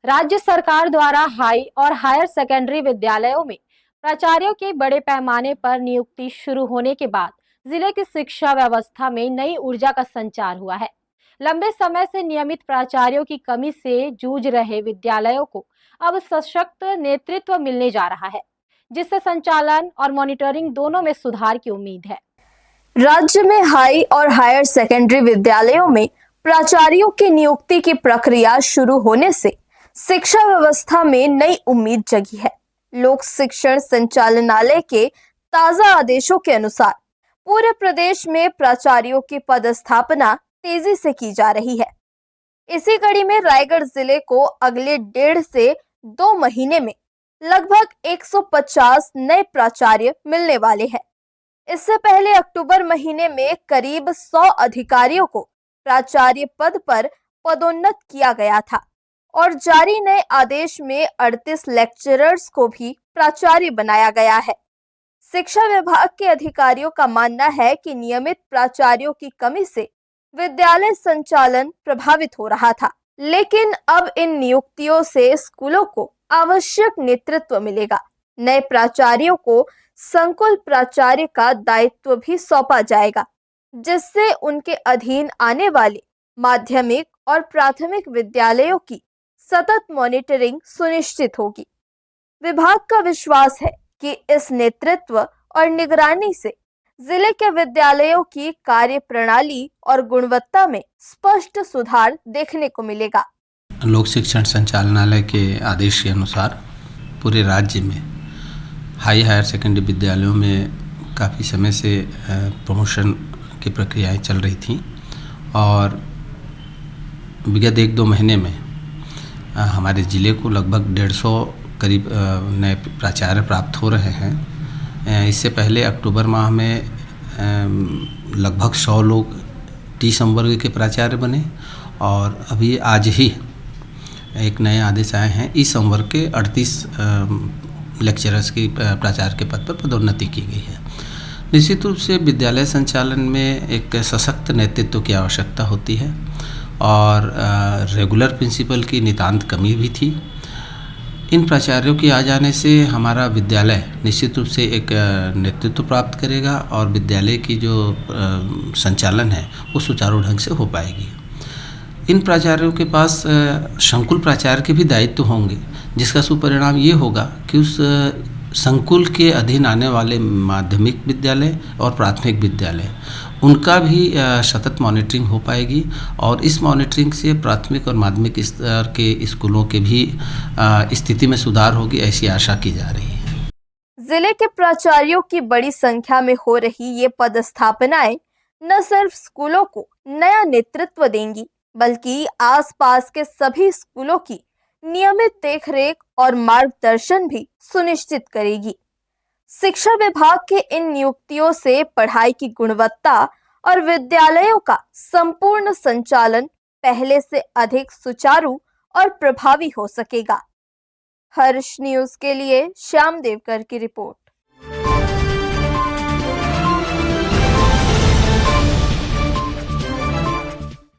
राज्य सरकार द्वारा हाई और हायर सेकेंडरी विद्यालयों में प्राचार्यों के बड़े पैमाने पर नियुक्ति शुरू होने के बाद जिले की शिक्षा व्यवस्था में नई ऊर्जा का संचार हुआ है। लंबे समय से नियमित प्राचार्यों की कमी से जूझ रहे विद्यालयों को अब सशक्त नेतृत्व मिलने जा रहा है, जिससे संचालन और मॉनिटरिंग दोनों में सुधार की उम्मीद है। राज्य में हाई और हायर सेकेंडरी विद्यालयों में प्राचार्यों की नियुक्ति की प्रक्रिया शुरू होने से शिक्षा व्यवस्था में नई उम्मीद जगी है। लोक शिक्षण संचालनालय के ताजा आदेशों के अनुसार पूरे प्रदेश में प्राचार्यों की पदस्थापना तेजी से की जा रही है। इसी कड़ी में रायगढ़ जिले को अगले 1.5 से 2 महीने में लगभग 150 नए प्राचार्य मिलने वाले हैं। इससे पहले अक्टूबर महीने में करीब 100 अधिकारियों को प्राचार्य पद पर पदोन्नत किया गया था और जारी नए आदेश में 38 लेक्चरर्स को भी प्राचार्य बनाया गया है। शिक्षा विभाग के अधिकारियों का मानना है कि नियमित प्राचार्यों की कमी से विद्यालय संचालन प्रभावित हो रहा था, लेकिन अब इन नियुक्तियों से स्कूलों को आवश्यक नेतृत्व मिलेगा। नए प्राचार्यों को संकुल प्राचार्य का दायित्व भी सौंपा जाएगा, जिससे उनके अधीन आने वाले माध्यमिक और प्राथमिक विद्यालयों की सतत मॉनिटरिंग सुनिश्चित होगी। विभाग का विश्वास है कि इस नेतृत्व और निगरानी से जिले के विद्यालयों की कार्य प्रणाली और गुणवत्ता में स्पष्ट सुधार देखने को मिलेगा। लोक शिक्षण संचालनालय के आदेश के अनुसार पूरे राज्य में हाई हायर सेकेंडरी विद्यालयों में काफ़ी समय से प्रमोशन की प्रक्रियाएं चल रही थीं और विगत 1-2 महीने में हमारे ज़िले को लगभग 150 करीब नए प्राचार्य प्राप्त हो रहे हैं। इससे पहले अक्टूबर माह में लगभग 100 लोग टी संवर्ग के प्राचार्य बने और अभी आज ही एक नए आदेश आए हैं ई संवर्ग के 38 लेक्चरर्स की प्राचार्य के पद पर पदोन्नति की गई है। निश्चित रूप से विद्यालय संचालन में एक सशक्त नेतृत्व की आवश्यकता होती है और रेगुलर प्रिंसिपल की नितांत कमी भी थी। इन प्राचार्यों के आ जाने से हमारा विद्यालय निश्चित रूप से एक नेतृत्व प्राप्त करेगा और विद्यालय की जो संचालन है वो सुचारू ढंग से हो पाएगी। इन प्राचार्यों के पास संकुल प्राचार्य के भी दायित्व होंगे, जिसका सुपरिणाम ये होगा कि उस संकुल के अधीन आने वाले माध्यमिक विद्यालय और प्राथमिक विद्यालय उनका भी सतत मॉनिटरिंग हो पाएगी और इस मॉनिटरिंग से प्राथमिक और माध्यमिक स्तर के स्कूलों के भी स्थिति में सुधार होगी, ऐसी आशा की जा रही है। जिले के प्राचार्यों की बड़ी संख्या में हो रही ये पदस्थापनाएं न सिर्फ स्कूलों को नया नेतृत्व देंगी, बल्कि आसपास के सभी स्कूलों की नियमित देखरेख और मार्गदर्शन भी सुनिश्चित करेगी। शिक्षा विभाग के इन नियुक्तियों से पढ़ाई की गुणवत्ता और विद्यालयों का संपूर्ण संचालन पहले से अधिक सुचारू और प्रभावी हो सकेगा। हर्ष न्यूज के लिए श्याम देवकर की रिपोर्ट।